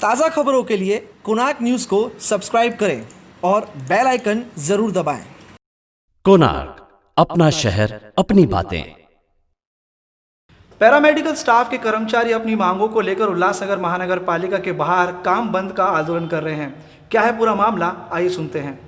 ताज़ा खबरों के लिए कोणार्क न्यूज़ को सब्सक्राइब करें और बेल आइकन ज़रूर दबाएं। कोणार्क, अपना शहर अपनी बातें। पैरामेडिकल स्टाफ के कर्मचारी अपनी मांगों को लेकर उल्लासनगर महानगर पालिका के बाहर काम बंद का आंदोलन कर रहे हैं। क्या है पूरा मामला, आइए सुनते हैं।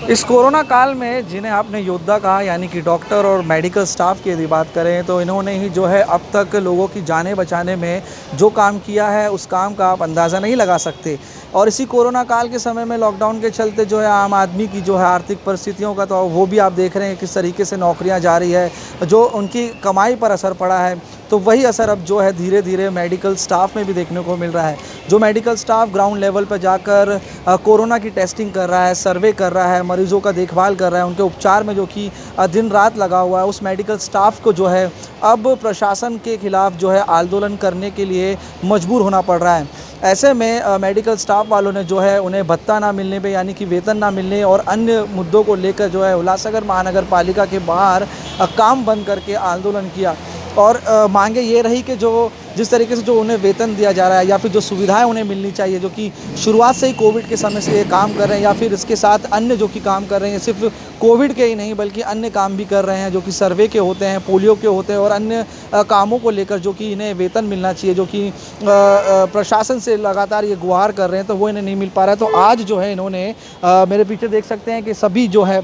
इस कोरोना काल में जिन्हें आपने योद्धा कहा, यानी कि डॉक्टर और मेडिकल स्टाफ की यदि बात करें तो इन्होंने ही जो है अब तक लोगों की जानें बचाने में जो काम किया है उस काम का आप अंदाज़ा नहीं लगा सकते। और इसी कोरोना काल के समय में लॉकडाउन के चलते जो है आम आदमी की जो है आर्थिक परिस्थितियों का तो वो भी आप देख रहे हैं किस तरीके से नौकरियां जा रही है, जो उनकी कमाई पर असर पड़ा है। तो वही असर अब जो है धीरे धीरे मेडिकल स्टाफ में भी देखने को मिल रहा है। जो मेडिकल स्टाफ ग्राउंड लेवल पर जाकर कोरोना की टेस्टिंग कर रहा है, सर्वे कर रहा है, मरीजों का देखभाल कर रहा है, उनके उपचार में जो कि दिन रात लगा हुआ है, उस मेडिकल स्टाफ को जो है अब प्रशासन के खिलाफ जो है आंदोलन करने के लिए मजबूर होना पड़ रहा है। ऐसे में मेडिकल स्टाफ वालों ने जो है उन्हें भत्ता ना मिलने पे, यानी कि वेतन ना मिलने और अन्य मुद्दों को लेकर जो है उल्लासनगर महानगर पालिका के बाहर काम बंद करके आंदोलन किया। और मांगे ये रही कि जो जिस तरीके से जो उन्हें वेतन दिया जा रहा है या फिर जो सुविधाएं उन्हें मिलनी चाहिए, जो कि शुरुआत से ही कोविड के समय से ये काम कर रहे हैं, या फिर इसके साथ अन्य जो कि काम कर रहे हैं, सिर्फ कोविड के ही नहीं बल्कि अन्य काम भी कर रहे हैं जो कि सर्वे के होते हैं, पोलियो के होते हैं और अन्य कामों को लेकर जो कि इन्हें वेतन मिलना चाहिए, जो कि प्रशासन से लगातार ये गुहार कर रहे हैं, तो वो इन्हें नहीं मिल पा रहा है। तो आज जो है इन्होंने मेरे पीछे देख सकते हैं कि सभी जो है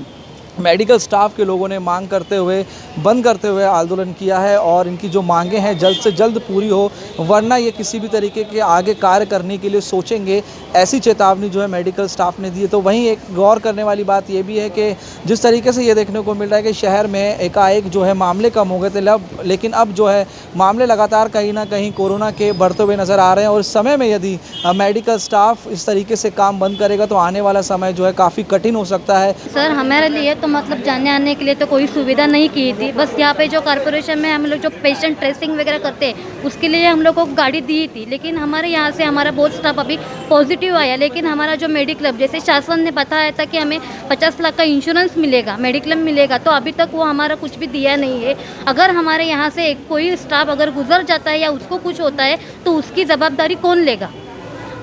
मेडिकल स्टाफ के लोगों ने मांग करते हुए बंद करते हुए आंदोलन किया है और इनकी जो मांगें हैं जल्द से जल्द पूरी हो, वरना ये किसी भी तरीके के आगे कार्य करने के लिए सोचेंगे, ऐसी चेतावनी जो है मेडिकल स्टाफ ने दी है। तो वहीं एक गौर करने वाली बात ये भी है कि जिस तरीके से ये देखने को मिल रहा है कि शहर में एकाएक जो है मामले कम हो गए थे, लेकिन अब जो है मामले लगातार कहीं ना कहीं कोरोना के बढ़ते हुए नज़र आ रहे हैं। और इस समय में यदि मेडिकल स्टाफ इस तरीके से काम बंद करेगा तो आने वाला समय जो है काफ़ी कठिन हो सकता है। सर हमारे लिए तो मतलब जाने आने के लिए तो कोई सुविधा नहीं की थी। बस यहाँ पे जो कॉर्पोरेशन में हम लोग जो पेशेंट ट्रेसिंग वगैरह करते हैं उसके लिए हम लोग को गाड़ी दी थी, लेकिन हमारे यहाँ से हमारा बहुत स्टाफ अभी पॉजिटिव आया। लेकिन हमारा जो मेडिक्लेम, जैसे शासन ने बताया था कि हमें 50 लाख का इंश्योरेंस मिलेगा, मेडिक्लेम मिलेगा, तो अभी तक वो हमारा कुछ भी दिया नहीं है। अगर हमारे यहाँ से कोई स्टाफ अगर गुजर जाता है या उसको कुछ होता है तो उसकी जवाबदारी कौन लेगा।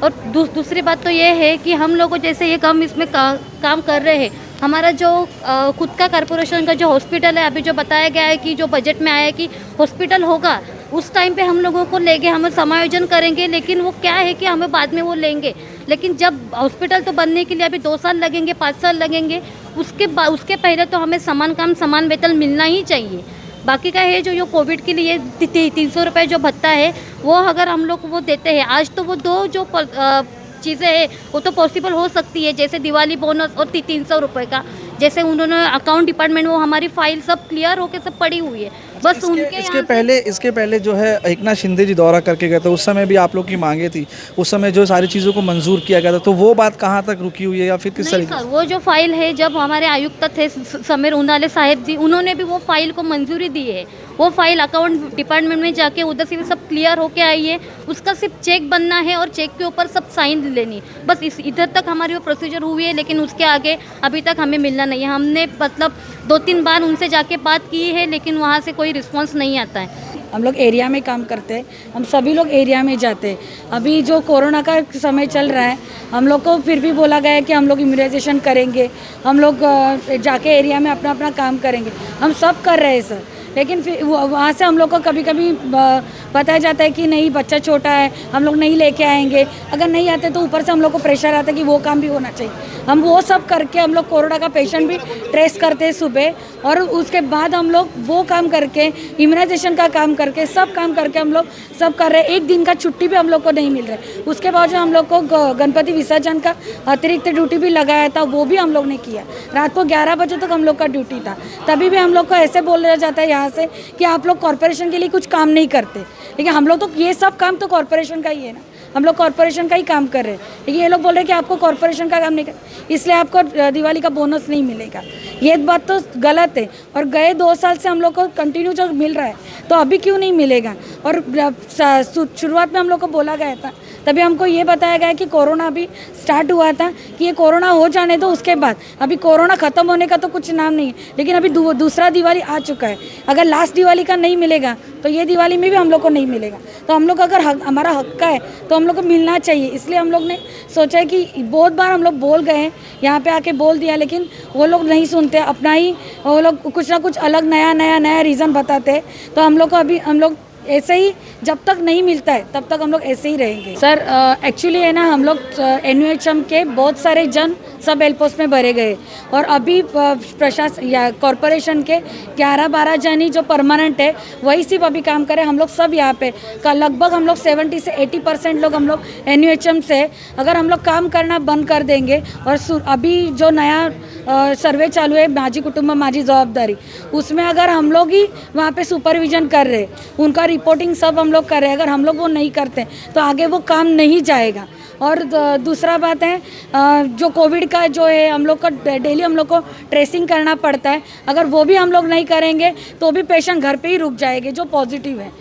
और दूसरी बात तो ये है कि हम लोगों जैसे ये काम इसमें काम कर रहे हैं, हमारा जो खुद का कॉर्पोरेशन का जो हॉस्पिटल है, अभी जो बताया गया है कि जो बजट में आया है कि हॉस्पिटल होगा, उस टाइम पे हम लोगों को लेके हम समायोजन करेंगे, लेकिन वो क्या है कि हमें बाद में वो लेंगे। लेकिन जब हॉस्पिटल तो बनने के लिए अभी 2 साल लगेंगे, 5 साल लगेंगे, उसके पहले तो हमें समान काम समान वेतन मिलना ही चाहिए। बाकी का है जो कोविड के लिए 300 रुपये जो भत्ता है वो अगर हम लोग वो देते हैं, आज तो वो दो जो चीज़ें हैं वो तो पॉसिबल हो सकती है, जैसे दिवाली बोनस और 300 रुपये का, जैसे उन्होंने अकाउंट डिपार्टमेंट वो हमारी फाइल सब क्लियर होके सब पड़ी हुई है। बस इसके पहले जो है एकनाथ शिंदे जी दौरा करके गए थे, उस समय भी आप लोग की मांगे थी, उस समय जो सारी चीज़ों को मंजूर किया गया था, तो वो बात कहाँ तक रुकी हुई है या फिर किस तरीके? वो जो फाइल है, जब हमारे आयुक्त थे समीर उनाले साहब जी, उन्होंने भी वो फाइल को मंजूरी दी है। वो फाइल अकाउंट डिपार्टमेंट में जाके उधर से भी सब क्लियर होके आई है, उसका सिर्फ चेक बनना है और चेक के ऊपर सब साइन लेनी, बस इधर तक हमारी वो प्रोसीजर हुई है। लेकिन उसके आगे अभी तक हमें मिलना नहीं है। हमने मतलब 2-3 बार उनसे जाके बात की है, लेकिन वहाँ से कोई रिस्पॉन्स नहीं आता है। हम लोग एरिया में काम करते हैं, हम सभी लोग एरिया में जाते हैं। अभी जो कोरोना का समय चल रहा है, हम लोग को फिर भी बोला गया है कि हम लोग इम्यूनाइजेशन करेंगे, हम लोग जाके एरिया में अपना अपना काम करेंगे, हम सब कर रहे हैं सर। लेकिन फिर वहाँ से हम लोग को कभी कभी बताया जाता है कि नहीं बच्चा छोटा है, हम लोग नहीं लेके आएंगे। अगर नहीं आते तो ऊपर से हम लोग को प्रेशर आता है कि वो काम भी होना चाहिए। हम वो सब करके हम लोग कोरोना का पेशेंट भी ट्रेस करते हैं सुबह, और उसके बाद हम लोग वो काम करके इम्यूनाइजेशन का काम करके सब काम करके हम लोग सब कर रहे हैं। एक दिन का छुट्टी भी हम लोग को नहीं मिल रहा है। उसके बाद जो हम लोग को गणपति विसर्जन का अतिरिक्त ड्यूटी भी लगाया था, वो भी हम लोग ने किया। रात को 11 बजे तक हम लोग का ड्यूटी था, तभी भी हम लोग को ऐसे बोला जाता है यहाँ से कि आप लोग कॉर्पोरेशन के लिए कुछ काम नहीं करते। लेकिन हम लोग तो ये सब काम तो कॉर्पोरेशन का ही है ना, हम लोग कॉर्पोरेशन का ही काम कर रहे हैं। लेकिन ये लोग बोल रहे हैं कि आपको कॉर्पोरेशन का काम नहीं कर, इसलिए आपको दिवाली का बोनस नहीं मिलेगा। ये बात तो गलत है। और गए 2 साल से हम लोग को कंटिन्यू जो मिल रहा है, तो अभी क्यों नहीं मिलेगा? और शुरुआत में हम लोग को बोला गया था तभी हमको ये बताया गया कि कोरोना अभी स्टार्ट हुआ था कि ये कोरोना हो जाने दो, उसके बाद अभी कोरोना ख़त्म होने का तो कुछ नाम नहीं है, लेकिन अभी दूसरा दिवाली आ चुका है। अगर लास्ट दिवाली का नहीं मिलेगा तो ये दिवाली में भी हम लोग को नहीं मिलेगा। तो हम लोग अगर हमारा हक का है तो हम लोग को मिलना चाहिए। इसलिए हम लोग ने सोचा है कि बहुत बार हम लोग बोल गए हैं, यहाँ पे आके बोल दिया, लेकिन वो लोग नहीं सुनते, अपना ही वो लोग कुछ ना कुछ अलग नया रीज़न बताते हैं। तो हम लोग को अभी हम लोग ऐसे ही जब तक नहीं मिलता है तब तक हम लोग ऐसे ही रहेंगे। सर एक्चुअली है ना, हम लोग NUHM के बहुत सारे जन सब हेल्प पोस्ट में भरे गए और अभी प्रशासन या कॉरपोरेशन के 11-12 जन ही जो परमानेंट है वही सिर्फ अभी काम करे। हम लोग सब यहाँ पे लगभग हम लोग 70 से 80% लोग हम लोग NUHM से। अगर हम लोग काम करना बंद कर देंगे और अभी जो नया सर्वे चालू है माझी कुटुंब माझी जवाबदारी, उसमें अगर हम लोग ही वहाँ पे सुपरविजन कर रहे, उनका रिपोर्टिंग सब हम लोग कर रहे हैं, अगर हम लोग वो नहीं करते तो आगे वो काम नहीं जाएगा। और दूसरा बात है, जो कोविड का जो है हम लोग का डेली हम लोग को ट्रेसिंग करना पड़ता है, अगर वो भी हम लोग नहीं करेंगे तो भी पेशेंट घर पे ही रुक जाएंगे जो पॉजिटिव है।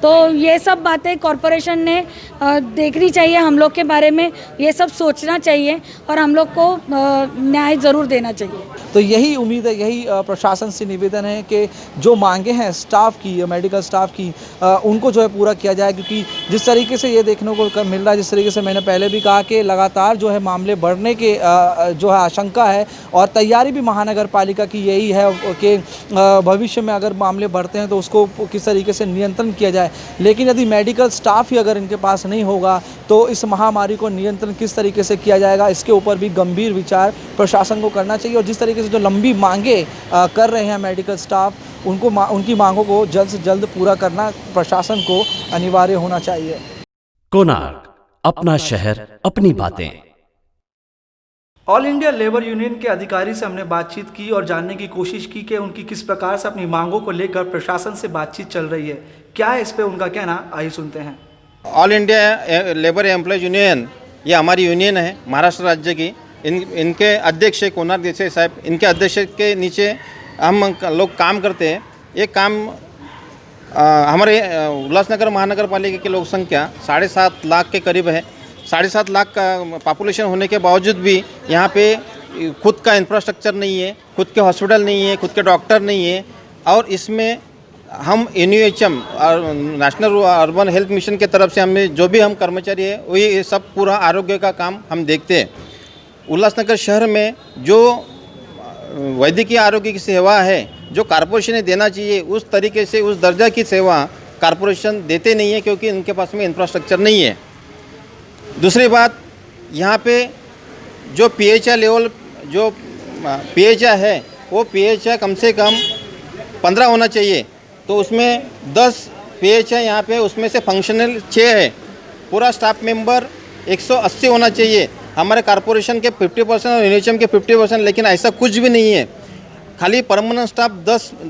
तो ये सब बातें कॉरपोरेशन ने देखनी चाहिए, हम लोग के बारे में ये सब सोचना चाहिए और हम लोग को न्याय ज़रूर देना चाहिए। तो यही उम्मीद है, यही प्रशासन से निवेदन है कि जो मांगे हैं स्टाफ की, मेडिकल स्टाफ की, उनको जो है पूरा किया जाए। क्योंकि जिस तरीके से ये देखने को मिल रहा है, जिस तरीके से मैंने पहले भी कहा कि लगातार जो है मामले बढ़ने के जो है आशंका है और तैयारी भी महानगर पालिका की यही है कि भविष्य में अगर मामले बढ़ते हैं तो उसको किस तरीके से नियंत्रण किया जाए। लेकिन यदि मेडिकल स्टाफ ही अगर इनके पास नहीं होगा तो इस महामारी को नियंत्रण किस तरीके से किया जाएगा, इसके ऊपर भी गंभीर विचार प्रशासन को करना चाहिए। और जिस तरीके से जो लंबी मांगे कर रहे हैं मेडिकल स्टाफ, उनकी मांगों को जल्द से जल्द पूरा करना प्रशासन को अनिवार्य होना चाहिए। कोणार्क, अपना शहर अपनी बातें। ऑल इंडिया लेबर यूनियन के अधिकारी से हमने बातचीत की और जानने की कोशिश की कि उनकी किस प्रकार से अपनी मांगों को लेकर प्रशासन से बातचीत चल रही है, क्या है इस पे उनका कहना, आइए सुनते हैं। All India labour employees union, ये हमारी यूनियन है महाराष्ट्र राज्य की। इनके अध्यक्ष कोणार्क देसाई साहब, इनके अध्यक्ष के नीचे हम लोग काम करते हैं। ये काम हमारे उल्लासनगर महानगर पालिका की लोक संख्या 7.5 लाख के करीब है। 7.5 लाख का पॉपुलेशन होने के बावजूद भी यहाँ पे खुद का इंफ्रास्ट्रक्चर नहीं है, खुद के हॉस्पिटल नहीं है, खुद के डॉक्टर नहीं है। और इसमें हम NUHM और नेशनल अर्बन हेल्थ मिशन के तरफ से हमें जो भी हम कर्मचारी है वही ये सब पूरा आरोग्य का काम हम देखते हैं। उल्लासनगर शहर में जो वैद्यकीय आरोग्य की सेवा है जो कॉरपोरेशन ने देना चाहिए उस तरीके से उस दर्जा की सेवा कॉरपोरेशन देते नहीं है, क्योंकि उनके पास में इंफ्रास्ट्रक्चर नहीं है। दूसरी बात, यहाँ पे जो PHI लेवल जो PHI है वो PHI कम से कम 15 होना चाहिए। तो उसमें 10 PHI यहाँ पे, उसमें से फंक्शनल 6 है। पूरा स्टाफ मेंबर 180 होना चाहिए। हमारे कॉरपोरेशन के 50% और NUHM के 50%, लेकिन ऐसा कुछ भी नहीं है। खाली परमानेंट स्टाफ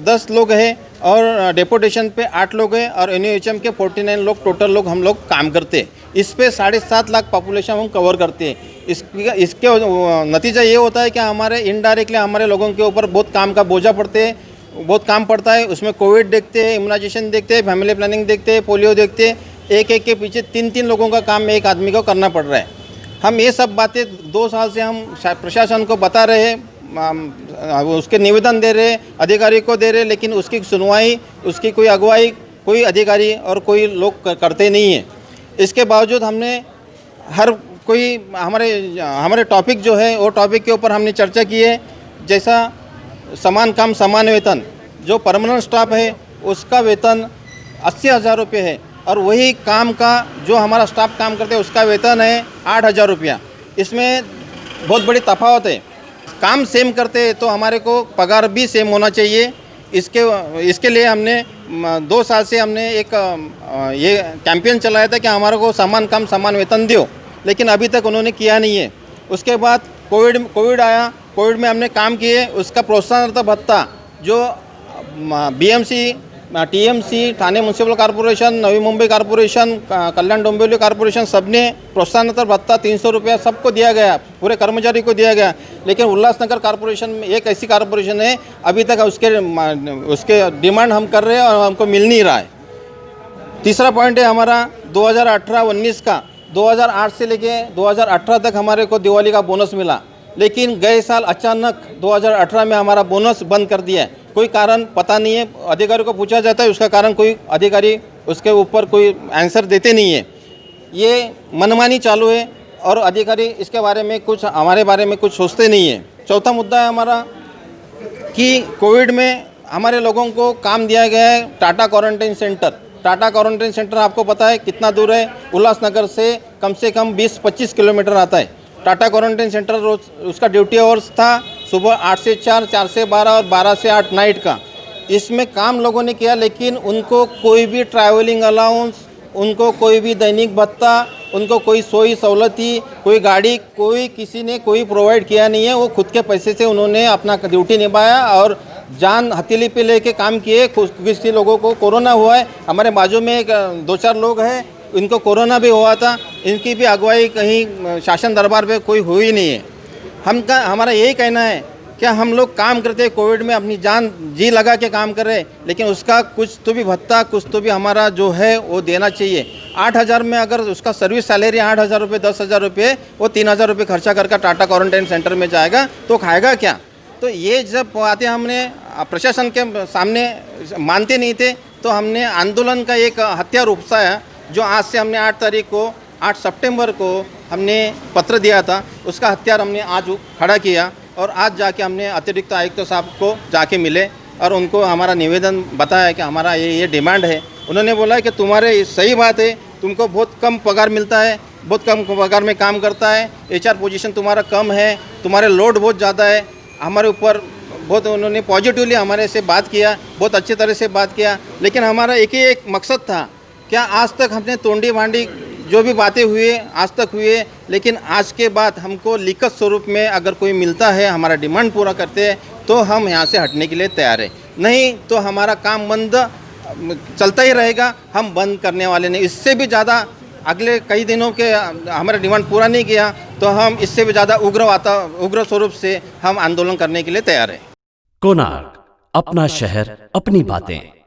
10 लोग हैं और डेपुटेशन पे 8 लोग हैं और NUHM के 49 लोग टोटल लोग हम लोग काम करते हैं। इस पे 7.5 लाख पॉपुलेशन हम कवर करते हैं। इसके नतीजा ये होता है कि हमारे इनडायरेक्टली हमारे लोगों के ऊपर बहुत काम का बोझा बहुत काम पड़ता है। उसमें कोविड देखते हैं, इम्यूनाइजेशन देखते हैं, फैमिली प्लानिंग देखते हैं, पोलियो देखते हैं। एक के पीछे 3 लोगों का काम एक आदमी को करना पड़ रहा है। हम ये सब बातें 2 साल से हम प्रशासन को बता रहे हैं, उसके निवेदन दे रहे, अधिकारी को दे रहे, लेकिन उसकी सुनवाई, उसकी कोई अगुवाई कोई अधिकारी और कोई लोग करते नहीं हैं। इसके बावजूद हमने हर कोई हमारे टॉपिक जो है वो टॉपिक के ऊपर हमने चर्चा की है। जैसा समान काम समान वेतन, जो परमानेंट स्टाफ है उसका वेतन 80,000 रुपये है और वही काम का जो हमारा स्टाफ काम करते हैं उसका वेतन है 8,000 रुपया। इसमें बहुत बड़ी तफावत है। काम सेम करते हैं तो हमारे को पगार भी सेम होना चाहिए। इसके लिए हमने 2 साल से हमने एक ये कैंपेन चलाया था कि हमारे को समान काम समान वेतन दो, लेकिन अभी तक उन्होंने किया नहीं है। उसके बाद कोविड आया, कोविड में हमने काम किए, उसका प्रोत्साहन भत्ता जो BMC, TMC, Thane municipal corporation, Navi Mumbai corporation, Kalyan Dombivli corporation, सबने प्रोत्साहन भत्ता 300 रुपया सबको दिया गया, पूरे कर्मचारी को दिया गया। लेकिन उल्लासनगर कॉर्पोरेशन में एक ऐसी कॉर्पोरेशन है अभी तक उसके डिमांड हम कर रहे हैं और हमको मिल नहीं रहा है। तीसरा पॉइंट है हमारा 2018-19 का 2008 से लेके 2018 तक हमारे को दिवाली का बोनस मिला, लेकिन गए साल अचानक 2018 में हमारा बोनस बंद कर दिया है। कोई कारण पता नहीं है, अधिकारी को पूछा जाता है, उसका कारण कोई अधिकारी उसके ऊपर कोई आंसर देते नहीं है। ये मनमानी चालू है और अधिकारी इसके बारे में कुछ हमारे बारे में कुछ सोचते नहीं है। चौथा मुद्दा है हमारा कि कोविड में हमारे लोगों को काम दिया गया है Tata quarantine centre. Tata quarantine centre आपको पता है कितना दूर है, उल्लासनगर से कम 20-25 किलोमीटर आता है। टाटा क्वारंटाइन सेंटर रोज उसका ड्यूटी आवर्स था सुबह 8 से 4, 4 से 12 और 12 से 8 नाइट का। इसमें काम लोगों ने किया, लेकिन उनको कोई भी ट्रैवलिंग अलाउंस, उनको कोई भी दैनिक भत्ता, उनको कोई सोई सहूलती, कोई गाड़ी, कोई किसी ने कोई प्रोवाइड किया नहीं है। वो खुद के पैसे से उन्होंने अपना ड्यूटी निभाया और जान हथेली पे लेके काम किए। किसी लोगों को कोरोना हुआ है, हमारे बाजू में 2-4 लोग हैं, इनको कोरोना भी हुआ था, इनकी भी अगुवाई कहीं शासन दरबार पे कोई हुई नहीं है। हमारा यही कहना है क्या हम लोग काम करते हैं, कोविड में अपनी जान जी लगा के काम कर रहे हैं, लेकिन उसका कुछ तो भी भत्ता, कुछ तो भी हमारा जो है वो देना चाहिए। 8,000 में अगर उसका सर्विस सैलरी 8,000 रुपये, 10,000 रुपये, वो 3,000 रुपये खर्चा करके टाटा क्वारंटाइन सेंटर में जाएगा तो खाएगा क्या? तो ये जब बातें हमने प्रशासन के सामने मानते नहीं थे तो हमने आंदोलन का एक हथियार उपसाया, जो आज से हमने 8 सितंबर को हमने पत्र दिया था, उसका हथियार हमने आज खड़ा किया और आज जाके हमने अतिरिक्त आयुक्त साहब को जाके मिले और उनको हमारा निवेदन बताया कि हमारा ये डिमांड है। उन्होंने बोला कि तुम्हारे सही बात है, तुमको बहुत कम पगार मिलता है, बहुत कम पगार में काम करता है, HR पोजीशन तुम्हारा कम है, तुम्हारे लोड बहुत ज़्यादा है। हमारे ऊपर बहुत उन्होंने पॉजिटिवली हमारे से बात किया, बहुत अच्छी तरह से बात किया, लेकिन हमारा एक ही एक मकसद था, क्या आज तक हमने तोंडी भांडी जो भी बातें हुए आज तक हुए, लेकिन आज के बाद हमको लिखित स्वरूप में अगर कोई मिलता है, हमारा डिमांड पूरा करते हैं तो हम यहाँ से हटने के लिए तैयार हैं, नहीं तो हमारा काम बंद चलता ही रहेगा, हम बंद करने वाले नहीं। इससे भी ज़्यादा अगले कई दिनों के हमारा डिमांड पूरा नहीं किया तो हम इससे भी ज़्यादा उग्र स्वरूप से हम आंदोलन करने के लिए तैयार हैं। कोणार्क, अपना शहर, अपनी बातें।